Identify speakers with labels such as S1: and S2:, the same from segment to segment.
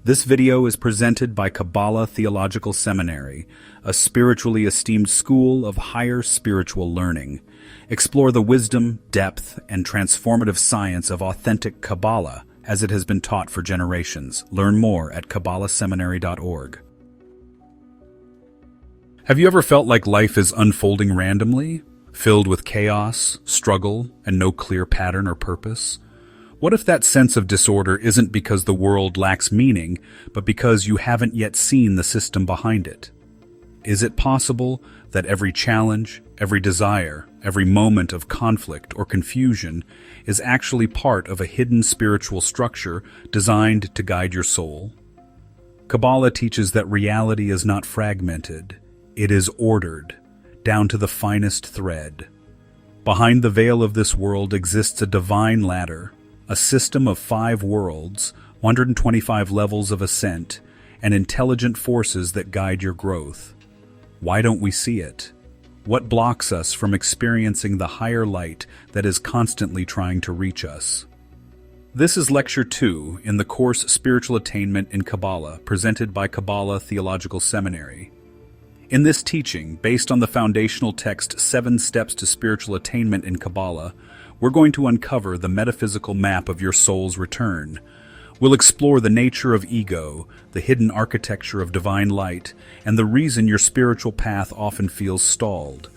S1: This video is presented by Kabbalah Theological Seminary, a spiritually esteemed school of higher spiritual learning. Explore the wisdom, depth, and transformative science of authentic Kabbalah as it has been taught for generations. Learn more at kabbalahseminary.org. Have you ever felt like life is unfolding randomly, filled with chaos, struggle, and no clear pattern or purpose? What if that sense of disorder isn't because the world lacks meaning, but because you haven't yet seen the system behind it? Is it possible that every challenge, every desire, every moment of conflict or confusion is actually part of a hidden spiritual structure designed to guide your soul? Kabbalah teaches that reality is not fragmented, it is ordered, down to the finest thread. Behind the veil of this world exists a divine ladder, a system of 5 worlds, 125 levels of ascent, and intelligent forces that guide your growth. Why don't we see it? What blocks us from experiencing the higher light that is constantly trying to reach us? This is Lecture 2 in the course Spiritual Attainment in Kabbalah, presented by Kabbalah Theological Seminary. In this teaching, based on the foundational text 7 Steps to Spiritual Attainment in Kabbalah, we're going to uncover the metaphysical map of your soul's return. We'll explore the nature of ego, the hidden architecture of divine light, and the reason your spiritual path often feels stalled.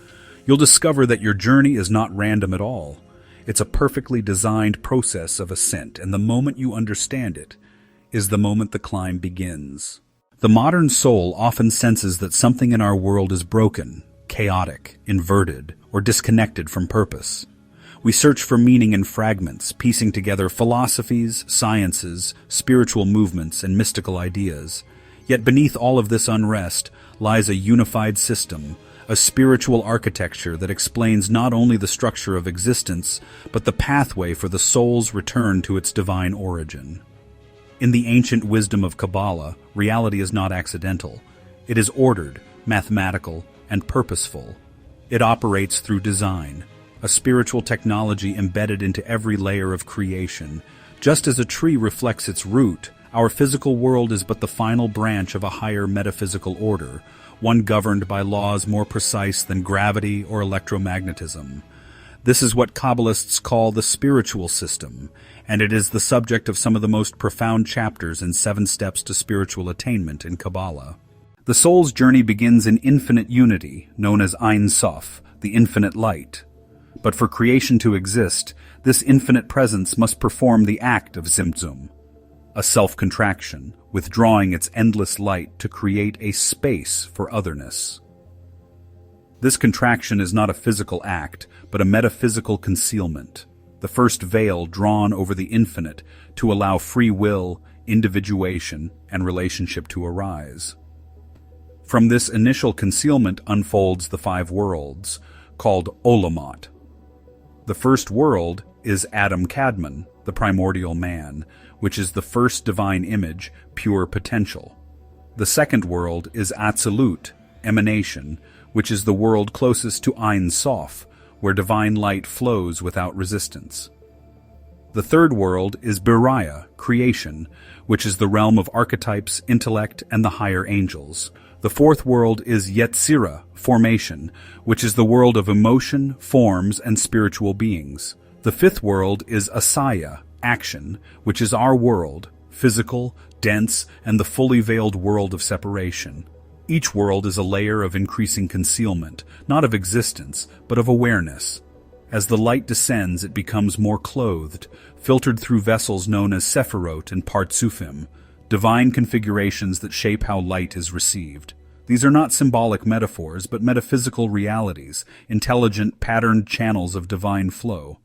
S1: You'll discover that your journey is not random at all. It's a perfectly designed process of ascent, and the moment you understand it is the moment the climb begins. The modern soul often senses that something in our world is broken, chaotic, inverted, or disconnected from purpose. We search for meaning in fragments, piecing together philosophies, sciences, spiritual movements, and mystical ideas. Yet beneath all of this unrest lies a unified system, a spiritual architecture that explains not only the structure of existence, but the pathway for the soul's return to its divine origin. In the ancient wisdom of Kabbalah, reality is not accidental. It is ordered, mathematical, and purposeful. It operates through design, a spiritual technology embedded into every layer of creation. Just as a tree reflects its root, our physical world is but the final branch of a higher metaphysical order, one governed by laws more precise than gravity or electromagnetism. This is what Kabbalists call the spiritual system, and it is the subject of some of the most profound chapters in 7 Steps to Spiritual Attainment in Kabbalah. The soul's journey begins in infinite unity, known as Ein Sof, the infinite light. But for creation to exist, this infinite presence must perform the act of Tzimtzum, a self-contraction, withdrawing its endless light to create a space for otherness. This contraction is not a physical act, but a metaphysical concealment, the first veil drawn over the infinite to allow free will, individuation, and relationship to arise. From this initial concealment unfolds the 5 worlds, called Olamot. The first world is Adam Kadmon, the primordial man, which is the first divine image, pure potential. The second world is Atzilut, emanation, which is the world closest to Ein Sof, where divine light flows without resistance. The third world is Beriah, creation, which is the realm of archetypes, intellect, and the higher angels. The fourth world is Yetzirah, formation, which is the world of emotion, forms, and spiritual beings. The fifth world is Asaya, action, which is our world, physical, dense, and the fully veiled world of separation. Each world is a layer of increasing concealment, not of existence, but of awareness. As the light descends, it becomes more clothed, filtered through vessels known as Sephirot and Partzufim, divine configurations that shape how light is received. These are not symbolic metaphors, but metaphysical realities, intelligent, patterned channels of divine flow.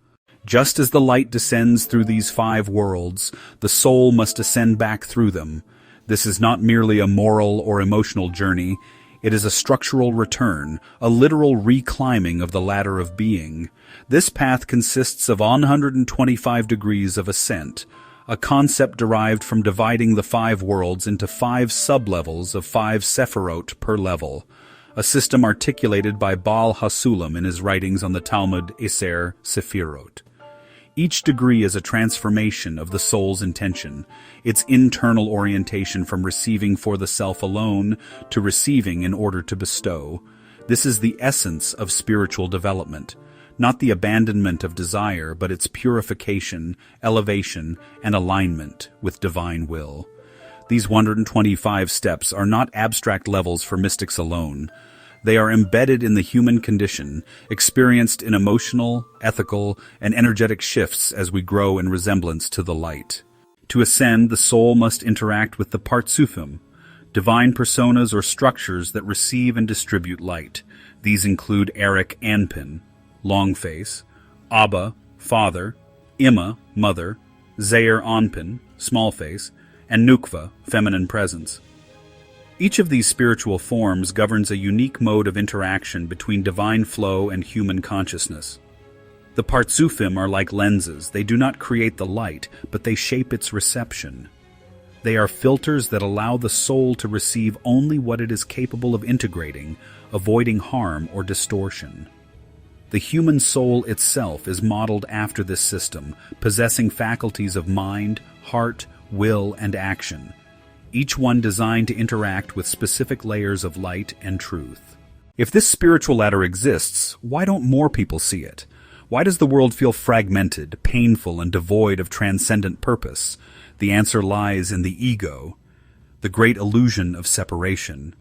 S1: Just as the light descends through these 5 worlds, the soul must ascend back through them. This is not merely a moral or emotional journey, it is a structural return, a literal reclimbing of the ladder of being. This path consists of 125 degrees of ascent, a concept derived from dividing the 5 worlds into 5 sub-levels of 5 sephirot per level, a system articulated by Baal HaSulam in his writings on the Talmud Eser Sefirot. Each degree is a transformation of the soul's intention, its internal orientation from receiving for the self alone to receiving in order to bestow. This is the essence of spiritual development, not the abandonment of desire, but its purification, elevation, and alignment with divine will. These 125 steps are not abstract levels for mystics alone. They are embedded in the human condition, experienced in emotional, ethical, and energetic shifts as we grow in resemblance to the light. To ascend, the soul must interact with the Partzufim, divine personas or structures that receive and distribute light. These include Eric Anpin, long face, Abba, father, Imma, mother, Zeir Anpin, small face, and Nukva, feminine presence. Each of these spiritual forms governs a unique mode of interaction between divine flow and human consciousness. The Partzufim are like lenses. They do not create the light, but they shape its reception. They are filters that allow the soul to receive only what it is capable of integrating, avoiding harm or distortion. The human soul itself is modeled after this system, possessing faculties of mind, heart, will, and action, each one designed to interact with specific layers of light and truth. If this spiritual ladder exists, why don't more people see it? Why does the world feel fragmented, painful, and devoid of transcendent purpose? The answer lies in the ego, the great illusion of separation.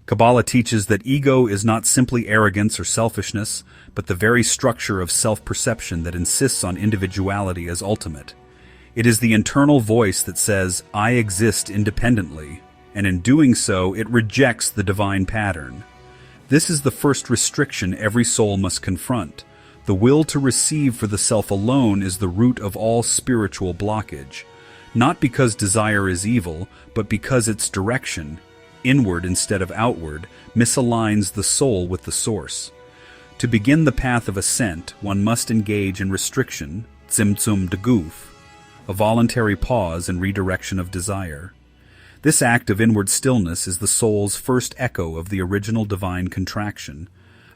S1: Kabbalah teaches that ego is not simply arrogance or selfishness, but the very structure of self-perception that insists on individuality as ultimate. It is the internal voice that says, "I exist independently," and in doing so, it rejects the divine pattern. This is the first restriction every soul must confront. The will to receive for the self alone is the root of all spiritual blockage, not because desire is evil, but because its direction, inward instead of outward, misaligns the soul with the source. To begin the path of ascent, one must engage in restriction, Tzimtzum deguf, a voluntary pause and redirection of desire. This act of inward stillness is the soul's first echo of the original divine contraction,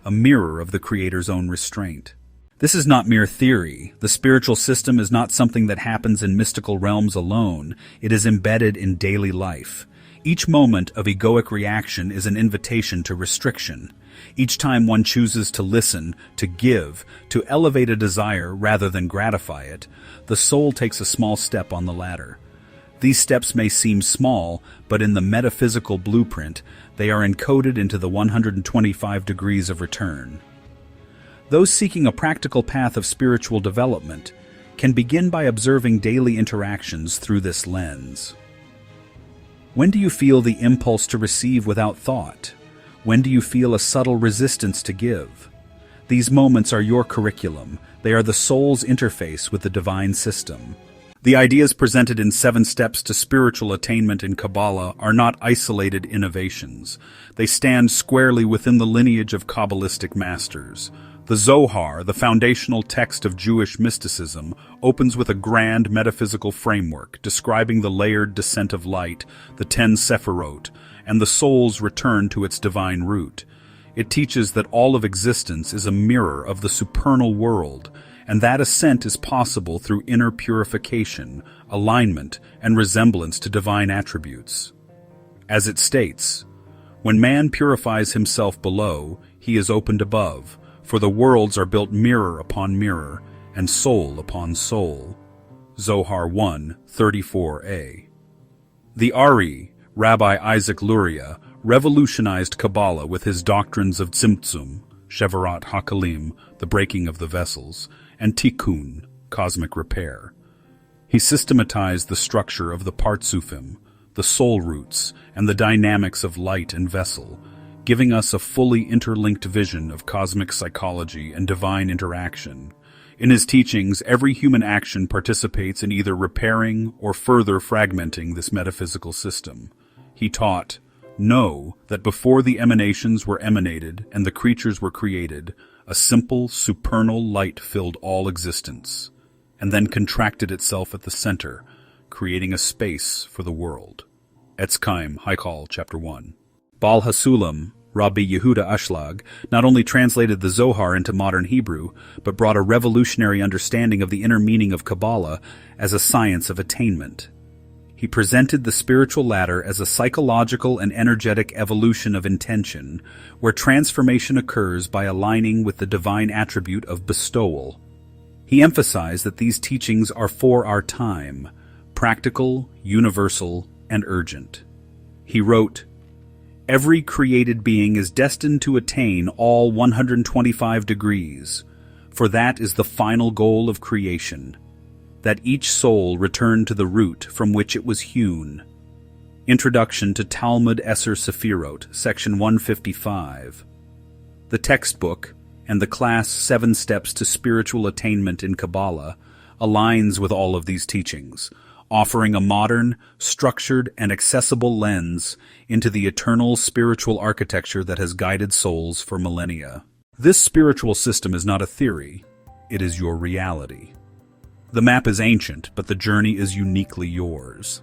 S1: a mirror of the Creator's own restraint. This is not mere theory. The spiritual system is not something that happens in mystical realms alone. It is embedded in daily life. Each moment of egoic reaction is an invitation to restriction. Each time one chooses to listen, to give, to elevate a desire rather than gratify it, the soul takes a small step on the ladder. These steps may seem small, but in the metaphysical blueprint, they are encoded into the 125 degrees of return. Those seeking a practical path of spiritual development can begin by observing daily interactions through this lens. When do you feel the impulse to receive without thought? When do you feel a subtle resistance to give? These moments are your curriculum. They are the soul's interface with the divine system. The ideas presented in 7 Steps to Spiritual Attainment in Kabbalah are not isolated innovations. They stand squarely within the lineage of Kabbalistic masters. The Zohar, the foundational text of Jewish mysticism, opens with a grand metaphysical framework describing the layered descent of light, the 10 Sephirot, and the soul's return to its divine root. It teaches that all of existence is a mirror of the supernal world, and that ascent is possible through inner purification, alignment, and resemblance to divine attributes. As it states, "When man purifies himself below, he is opened above, for the worlds are built mirror upon mirror, and soul upon soul." Zohar 1:34a. The Ari, Rabbi Isaac Luria, revolutionized Kabbalah with his doctrines of Tzimtzum, Shevarat HaKalim, the breaking of the vessels, and Tikkun, cosmic repair. He systematized the structure of the Partzufim, the soul roots, and the dynamics of light and vessel, giving us a fully interlinked vision of cosmic psychology and divine interaction. In his teachings, every human action participates in either repairing or further fragmenting this metaphysical system. He taught, "Know that before the emanations were emanated and the creatures were created, a simple, supernal light filled all existence, and then contracted itself at the center, creating a space for the world." Etzchaim, Haikal, Chapter 1. Baal HaSulam, Rabbi Yehuda Ashlag, not only translated the Zohar into modern Hebrew, but brought a revolutionary understanding of the inner meaning of Kabbalah as a science of attainment. He presented the spiritual ladder as a psychological and energetic evolution of intention, where transformation occurs by aligning with the divine attribute of bestowal. He emphasized that these teachings are for our time, practical, universal, and urgent. He wrote, "Every created being is destined to attain all 125 degrees, for that is the final goal of creation, that each soul return to the root from which it was hewn." Introduction to Talmud Esser Sefirot, section 155. The textbook and the class 7 Steps to Spiritual Attainment in Kabbalah aligns with all of these teachings, offering a modern, structured, and accessible lens into the eternal spiritual architecture that has guided souls for millennia. This spiritual system is not a theory, it is your reality. The map is ancient, but the journey is uniquely yours.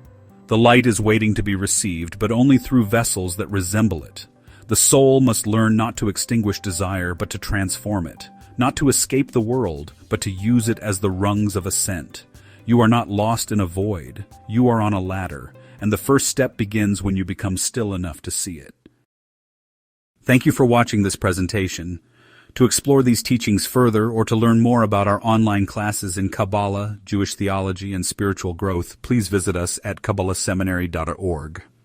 S1: The light is waiting to be received, but only through vessels that resemble it. The soul must learn not to extinguish desire, but to transform it, not to escape the world, but to use it as the rungs of ascent. You are not lost in a void, you are on a ladder, and the first step begins when you become still enough to see it. Thank you for watching this presentation. To explore these teachings further or to learn more about our online classes in Kabbalah, Jewish theology, and spiritual growth, please visit us at KabbalahSeminary.org.